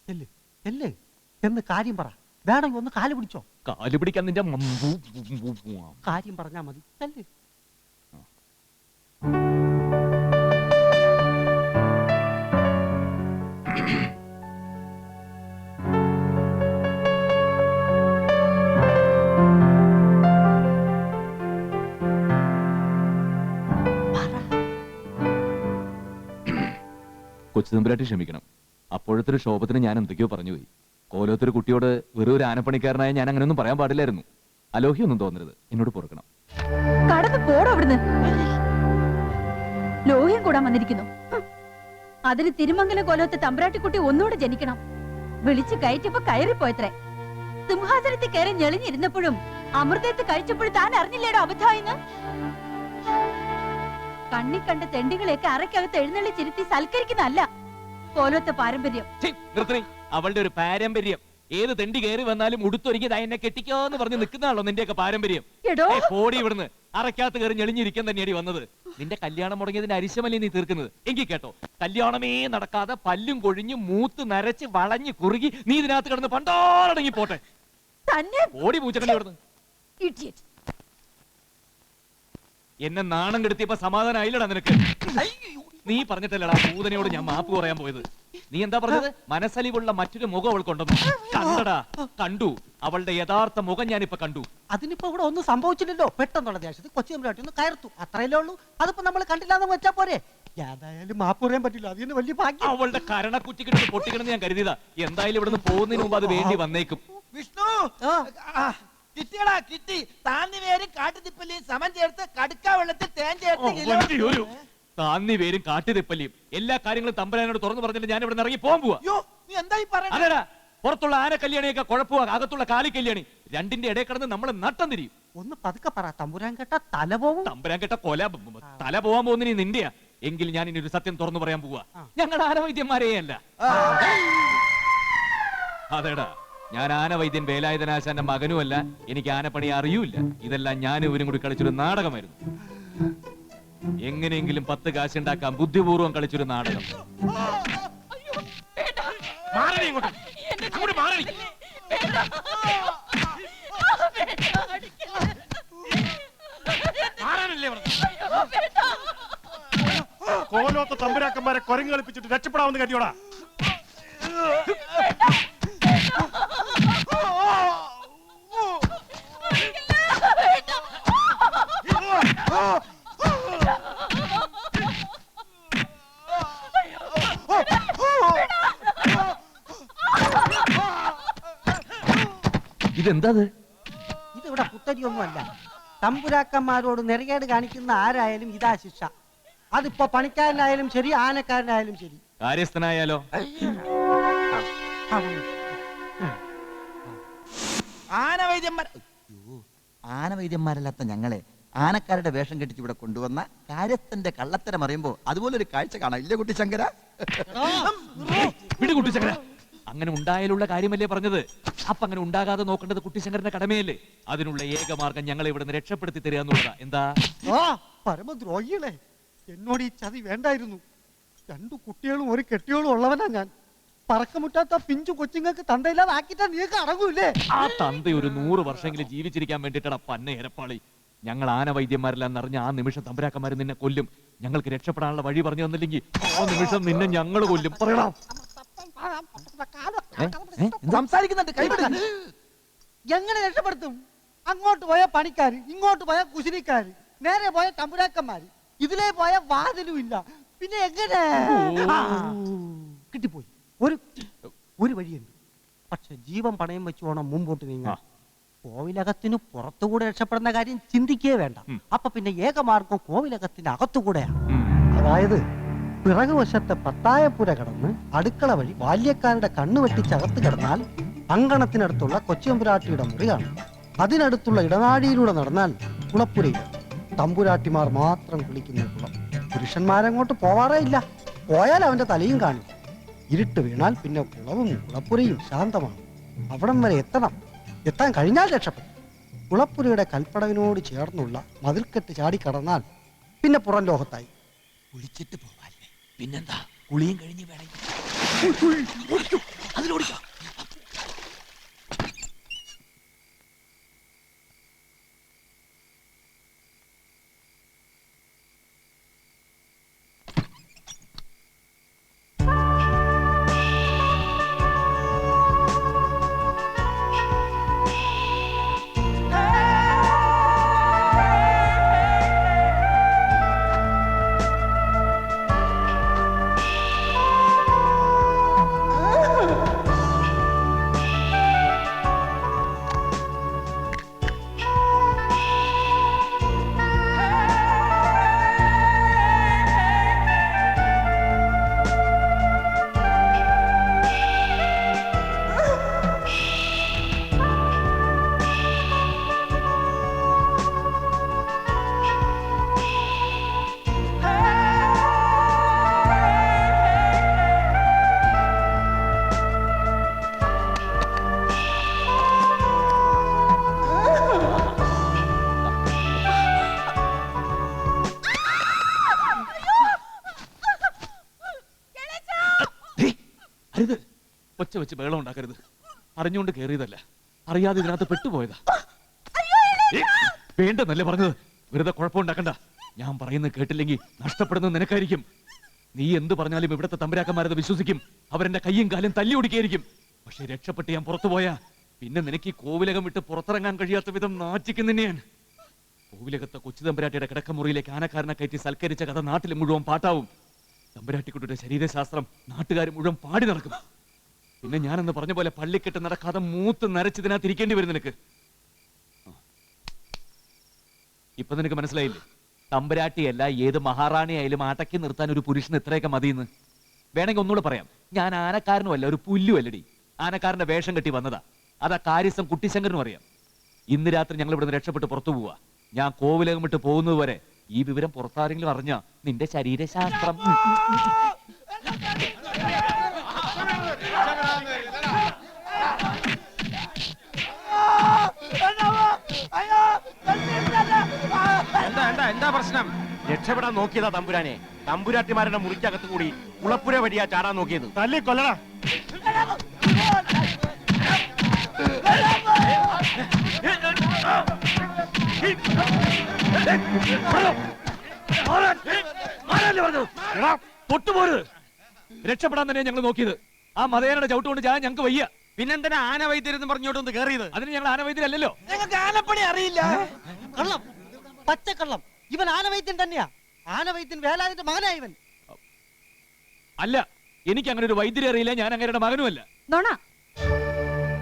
ചെല്ല് ചെല്ല് എന്ന് കാര്യം പറ. വേണമെങ്കിൽ ഒന്ന് കാല് പിടിച്ചോ. കാല് പിടിക്കാൻ നിന്റെ കാര്യം പറഞ്ഞാ മതി. ചെല്ല്. കൊച്ചുതമ്പുരാട്ടി ക്ഷമിക്കണം. അപ്പോഴത്തെ ഒരു ശോഭത്തിന് ഞാൻ എന്തൊക്കെയോ പറഞ്ഞുപോയി. കോലത്തൊരു കുട്ടിയോട് വെറും ഒരു ആനപ്പണിക്കാരനായ ഞാൻ അങ്ങനെയൊന്നും പറയാൻ പാടില്ലായിരുന്നു. അലോഹ്യൊന്നും തോന്നരുത്, എന്നോട് പൊറുക്കണം. കടന്നു പോടോ അവിടുന്ന്. ലോഹ്യം കൂടാൻ വന്നിരിക്കുന്നു. അതിന് തിരുമംഗലം കോലത്ത് തമ്പ്രാട്ടിക്കുട്ടി ഒന്നുകൂടെ ജനിക്കണം. വിളിച്ചു കയറ്റിയപ്പോ കയറിപ്പോയത്രേ. സിംഹാസനത്തിൽ കയറി ഞെളിഞ്ഞിരുന്നപ്പോഴും അമൃതത്ത് കഴിച്ചപ്പോഴും താൻ അറിഞ്ഞില്ലേടോ അബദ്ധായിന്ന്. കണ്ണി കണ്ട തെണ്ടികളെയൊക്കെ അറയ്ക്കകത്ത് എഴുന്നള്ളിച്ചിരുത്തി സൽക്കരിക്കുന്നതല്ല കോലത്തെ പാരമ്പര്യം. അവളുടെ ഒരു പാരമ്പര്യം. ഏത് തെണ്ടി കയറി വന്നാലും ഉടുത്തൊരുക്കിയത് എന്നെ കെട്ടിക്കോന്ന് പറഞ്ഞ് നിൽക്കുന്നതാണല്ലോ നിന്റെയൊക്കെ പാരമ്പര്യം. പോടി ഇവിടുന്ന്. അറയ്ക്കകത്ത് കയറി ഞെളിഞ്ഞിരിക്കാൻ തന്നെയാണ് വന്നത്. നിന്റെ കല്യാണം മുടങ്ങിയതിന്റെ അരിശമല്ലേ നീ തീർക്കുന്നത്? എങ്കിൽ കേട്ടോ, കല്യാണമേ നടക്കാതെ പല്ലും കൊഴിഞ്ഞ് മൂത്ത് നരച്ച് വളഞ്ഞ് കുറുകി നീ ഇതിനകത്ത് കിടന്ന് പണ്ടോടങ്ങി പോട്ടെ. ഓടി പൂച്ചക്കല്ലേ ഇവിടുന്ന്. എന്നെ നാണം കെടുത്തിയപ്പോ സമാധാനമായില്ലടാ നിനക്ക്. നീ പറഞ്ഞിട്ടല്ലടാ പൂതനയോട് ഞാൻ മാപ്പ് പറയാൻ പോയത്. നീ എന്താ പറഞ്ഞത്? മനസ്സലിവുള്ള മറ്റൊരു മുഖം അവൾക്കുണ്ടെന്ന്. കണ്ടടാ, കണ്ടു. അവളുടെ യഥാർത്ഥ മുഖം ഞാനിപ്പോ കണ്ടു. അതിനിപ്പോ ഇവിടെ ഒന്നും സംഭവിച്ചില്ലല്ലോ. പെട്ടെന്നുള്ള ദേശത്ത് കൊച്ചുതമ്പുരാട്ടി ഒന്ന് കയർത്തു, അത്രയല്ലേ ഉള്ളൂ. അതിപ്പോ നമ്മൾ കണ്ടില്ലാന്ന് വെച്ചാ പോരെ. ഏതായാലും മാപ്പ് പറയാൻ പറ്റില്ല. അതിന് വലിയ ഭാഗ്യം. അവളുടെ കരണക്കുറ്റിക്കിട്ട് പൊട്ടിക്കണമെന്ന് ഞാൻ കരുതിയതാ. എന്തായാലും ഇവിടുന്ന് പോകുന്നതിന് മുമ്പ് അത് വേണ്ടി വന്നേക്കും. വിഷ്ണു കിട്ടിയടാ, കിട്ടി. താന്നി പേരും കാട്ടുതിപ്പല്ലിയും സമം ചേർത്ത് കടുക്ക വെള്ളത്തിൽ തേൻ ചേർത്ത് താന്നി പേരും കാട്ടുതിപ്പല്ലിയും എല്ലാ കാര്യങ്ങളും തമ്പുരാനോട് തുറന്നു പറഞ്ഞിട്ട് ഞാൻ ഇവിടെ ഇറങ്ങി പോകാൻ പോവാ. അതേടാ, പുറത്തുള്ള ആന കല്യാണിയൊക്കെ കുഴപ്പമാ, അകത്തുള്ള കാലി കല്യാണി. രണ്ടിന്റെ ഇടയിൽ കിടന്ന് നമ്മൾ നട്ടം തിരിയും. ഒന്ന് പതുക്കെ പറ. തമ്പുരാൻ കേട്ട തല പോവും. തമ്പുരാൻ കേട്ട തല പോവാൻ പോകുന്ന നിന്റെയാ. എങ്കിൽ ഞാൻ ഇനി ഒരു സത്യം തുറന്നു പറയാൻ പോവാ. ഞങ്ങളുടെ ആനവൈദ്യന്മാരെയല്ല. അതേടാ, ഞാൻ ആനവൈദ്യൻ വേലായുധനാശാന്റെ മകനുമല്ല. എനിക്ക് ആനപ്പണി അറിയൂല. ഇതെല്ലാം ഞാൻ ഇവരും കൂടി കളിച്ചൊരു നാടകമായിരുന്നു. എങ്ങനെയെങ്കിലും 10 കാശുണ്ടാക്കാൻ ബുദ്ധിപൂർവ്വം കളിച്ചൊരു നാടകം. കോലോത്ത തമ്പുരാക്കന്മാരെ കൊരങ്ങ് കളിപ്പിച്ചിട്ട് രക്ഷപ്പെടാമെന്ന് കരുതിയോടാ. ഇതെന്താ? ഇതിവിടെ പുത്തരിയൊന്നുമല്ല. തമ്പുരാക്കന്മാരോട് നെറികേട് കാണിക്കുന്ന ആരായാലും ഇതാ ശിക്ഷ. അതിപ്പോ പണിക്കാരനായാലും ശരി, ആനക്കാരനായാലും ശരി. കാര്യസ്ഥനായാലോ? ആനവൈദ്യന്മാരല്ലാത്ത ഞങ്ങളെ ആനക്കാരുടെ വേഷം കെട്ടിച്ച് ഇവിടെ കൊണ്ടുവന്ന കാര്യസ്ഥന്റെ കള്ളത്തരം അറിയുമ്പോ അതുപോലെ ഒരു കാഴ്ച കാണാം. ഇല്ല കുട്ടിശങ്കര? കുട്ടിശങ്കര, അങ്ങനെ ഉണ്ടായാലുള്ള കാര്യമല്ലേ പറഞ്ഞത്. അപ്പൊ അങ്ങനെ ഉണ്ടാകാതെ നോക്കേണ്ടത് കുട്ടിശങ്കരന്റെ കടമയല്ലേ? അതിനുള്ള ഏകമാർഗം ഞങ്ങളെ ഇവിടെ നിന്ന് രക്ഷപ്പെടുത്തി തരിക എന്നുള്ളതാ. എന്താ? പരമദ്രോഹികളെ, എന്നോട് ഈ ചതി വേണ്ടായിരുന്നു. 2 കുട്ടികളും ഒരു കെട്ടിയോളും ഉള്ളവനാ ഞാൻ. പറക്കമുറ്റാത്ത പിഞ്ചു കൊച്ചുങ്ങൾക്ക് തന്തയില്ലാതെ ആക്കിട്ടാ നീക്ക് അടങ്ങൂല്ലേ? ആ തന്ത ഒരു 100 വർഷമെങ്കിലും ജീവിച്ചിരിക്കാൻ വേണ്ടിട്ടാണ് പന്ന എരപ്പാളി. ഞങ്ങൾ ആനവൈദ്യന്മാരെല്ലാം അറിഞ്ഞ ആ നിമിഷം തമ്പുരാക്കന്മാർ നിന്നെ കൊല്ലും. ഞങ്ങൾക്ക് രക്ഷപ്പെടാനുള്ള വഴി പറഞ്ഞു തന്നില്ലെങ്കിൽ ആ നിമിഷം നിന്നെ ഞങ്ങൾ കൊല്ലും. പറയണം. സംസാരിക്കുന്നുണ്ട്. എങ്ങനെ രക്ഷപ്പെടുത്തും? അങ്ങോട്ട് പോയ പണിക്കാര്, ഇങ്ങോട്ട് പോയ കുശിനിക്കാര്, നേരെ പോയ തമ്പുരാക്കന്മാര്, ഇതിലേ പോയ വാതിലും ഇല്ല. പിന്നെ എങ്ങനെ? കിട്ടിപ്പോയി. ഒരു വഴിയുണ്ട്. പക്ഷെ ജീവൻ പണയം വെച്ച് വേണം മുമ്പോട്ട് നീങ്ങാൻ. കോവിലകത്തിന് പുറത്തുകൂടെ രക്ഷപ്പെടുന്ന കാര്യം ചിന്തിക്കേ വേണ്ട. അപ്പൊ പിന്നെ ഏകമാർഗം കോവിലകത്തിന്റെ അകത്തുകൂടെയാണ്. അതായത് പിറകുവശത്തെ പത്തായപ്പുര കടന്ന് അടുക്കള വഴി ബാല്യക്കാരുടെ കണ്ണു വെട്ടിച്ചകത്ത് കിടന്നാൽ അങ്കണത്തിനടുത്തുള്ള കൊച്ചിയമ്പുരാട്ടിയുടെ മുറിയാണ്. അതിനടുത്തുള്ള ഇടനാഴിയിലൂടെ നടന്നാൽ കുളപ്പുരയിൽ തമ്പുരാട്ടിമാർ മാത്രം കുളിക്കുന്ന കുളം. പുരുഷന്മാരങ്ങോട്ട് പോവാറേ ഇല്ല. പോയാൽ അവന്റെ തലയും കാണും. ഇരുട്ട് വീണാൽ പിന്നെ കുളവും കുളപ്പുരയും ശാന്തമാണ്. അവിടം വരെ എത്താൻ കഴിഞ്ഞാൽ രക്ഷപ്പെടും. കുളപ്പുരയുടെ കൽപ്പടവിനോട് ചേർന്നുള്ള മതിൽക്കെട്ട് ചാടിക്കടന്നാൽ പിന്നെ പുറം ലോകത്തായി. കുളിച്ചിട്ട് പോവാല്ലേ? പിന്നെന്താ? കുളിയും കഴിഞ്ഞ് വേണമെങ്കിൽ അതിലോടിക്കാം. അരുത്, ഒച്ച വെച്ച് ബഹളം ഉണ്ടാക്കരുത്. അറിഞ്ഞുകൊണ്ട് കയറിയതല്ല, അറിയാതെ ഇതിനകത്ത് പെട്ടുപോയതാ. വേണ്ടെന്നല്ലേ പറഞ്ഞത്? വെറുതെ കുഴപ്പമുണ്ടാക്കണ്ട. ഞാൻ പറയുന്നത് കേട്ടില്ലെങ്കിൽ നഷ്ടപ്പെടുന്നത് നിനക്കായിരിക്കും. നീ എന്ത് പറഞ്ഞാലും ഇവിടുത്തെ തമ്പുരാക്കന്മാരത് വിശ്വസിക്കും. അവരെന്റെ കയ്യും കാലും തല്ലി ഒടിക്കായിരിക്കും. പക്ഷെ രക്ഷപ്പെട്ട് ഞാൻ പുറത്തു പോയാ പിന്നെ നിനക്ക് ഈ കോവിലകം വിട്ട് പുറത്തിറങ്ങാൻ കഴിയാത്ത വിധം നാറ്റിക്കും തന്നെയാണ്. കോവിലകത്തെ കൊച്ചു തമ്പുരാട്ടിയുടെ കിടക്കമുറിയിലേക്ക് ആനക്കാരനെ കയറ്റി സൽക്കരിച്ച കഥ നാട്ടിൽ മുഴുവൻ പാട്ടാവും. തമ്പുരാട്ടിക്കുട്ടിയുടെ ശരീരശാസ്ത്രം നാട്ടുകാർ മുഴുവൻ പാടി നടക്കും. പിന്നെ ഞാനെന്ന് പറഞ്ഞ പോലെ പള്ളിക്കെട്ട് നടക്കാതെ മൂത്ത് നരച്ചതിനകത്ത് ഇരിക്കേണ്ടി വരും നിനക്ക്. ഇപ്പൊ നിനക്ക് മനസ്സിലായില്ലേ? തമ്പുരാട്ടിയല്ല, ഏത് മഹാറാണിയായാലും അടക്കി നിർത്താൻ ഒരു പുരുഷന് ഇത്രയൊക്കെ മതിയെന്ന്. വേണമെങ്കിൽ ഒന്നുകൂടെ പറയാം, ഞാൻ ആനക്കാരനുമല്ല, ഒരു പുല്ലുമല്ലടി. ആനക്കാരന്റെ വേഷം കെട്ടി വന്നതാ. അതാ കാര്യസ്ഥം കുട്ടിശങ്കരനും അറിയാം. ഇന്ന് രാത്രി ഞങ്ങൾ ഇവിടുന്ന് രക്ഷപ്പെട്ട് പുറത്തു പോവാ. ഞാൻ കോവിലകം വിട്ട് പോകുന്നത് വരെ ഈ വിവരം പുറത്താരെങ്കിലും അറിഞ്ഞ നിന്റെ ശരീരശാസ്ത്രം എന്താ പ്രശ്നം? രക്ഷപ്പെടാൻ നോക്കിയതാ തമ്പുരാനെ. തമ്പുരാട്ടിമാരുടെ മുറിക്കകത്ത് കൂടി കുളപ്പുര വഴിയാ ചാടാൻ നോക്കിയത്. തല്ലി കൊല്ലടാ. പൊട്ടുപോരുത്. രക്ഷപ്പെടാൻ തന്നെ ഞങ്ങൾ നോക്കിയത്. ആ മതേനയുടെ ചവിട്ടുകൊണ്ട് ഞാൻ ഞങ്ങൾക്ക് വയ്യ. പിന്നെന്തിനാ ആനവൈദ്യരെന്ന് പറഞ്ഞോട്ടൊന്ന് കയറിയത്? അതിന് ഞങ്ങൾ ആനവൈദ്യരല്ലോ. ഞങ്ങൾക്ക് ആനപ്പണി അറിയില്ല. കള്ളം, പച്ചക്കള്ളം. ഇവൻ ആനവൈദ്യൻ തന്നെയാ. ആനവൈദ്യൻ വേലാതിന്റെ മകനാ ഇവൻ. അല്ല, എനിക്ക് അങ്ങനെ ഒരു വൈദ്യരെ അറിയില്ല. ഞാൻ അങ്ങയുടെ മകനുമല്ല. നോണ,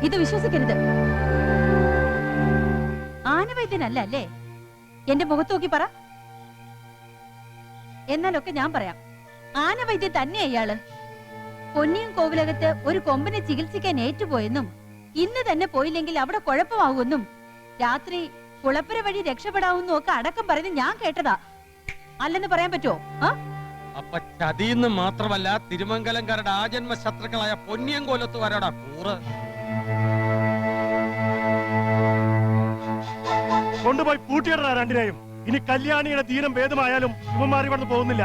ഇത് വിശ്വസിക്കരുത്. ആനവൈദ്യനല്ല അല്ലേ? എന്റെ മുഖത്ത് നോക്കി പറ. എന്നാലൊക്കെ ഞാൻ പറയാം. ആനവൈദ്യൻ തന്നെയാ ഇയാള്. പൊന്നിയും കോവിലകത്ത് ഒരു കൊമ്പനെ ചികിത്സിക്കാൻ ഏറ്റുപോയെന്നും ഇന്ന് തന്നെ പോയില്ലെങ്കിൽ അവിടെ കുഴപ്പമാകുമെന്നും രാത്രി കുളപ്പുര വഴി രക്ഷപ്പെടാവുന്നും ഒക്കെ അടക്കം പറയുന്നത് ഞാൻ കേട്ടതാ. അല്ലെന്ന് പറയാൻ പറ്റുമോ? അപ്പൊ ചതിന്ന് മാത്രമല്ല, തിരുമംഗലംകാരുടെ ആജന്മ ശത്രുക്കളായ പൊന്നിയങ്കോലത്തുകാരോടാ കൂറ്. കൊണ്ടുപോയി പൂട്ടിയിടാ രണ്ടിനെയും. ഇനി കല്യാണിയുടെ ദീനം ഭേദമായാലും ഇവന്മാർ ഇവിടുന്ന് പോകുന്നില്ല.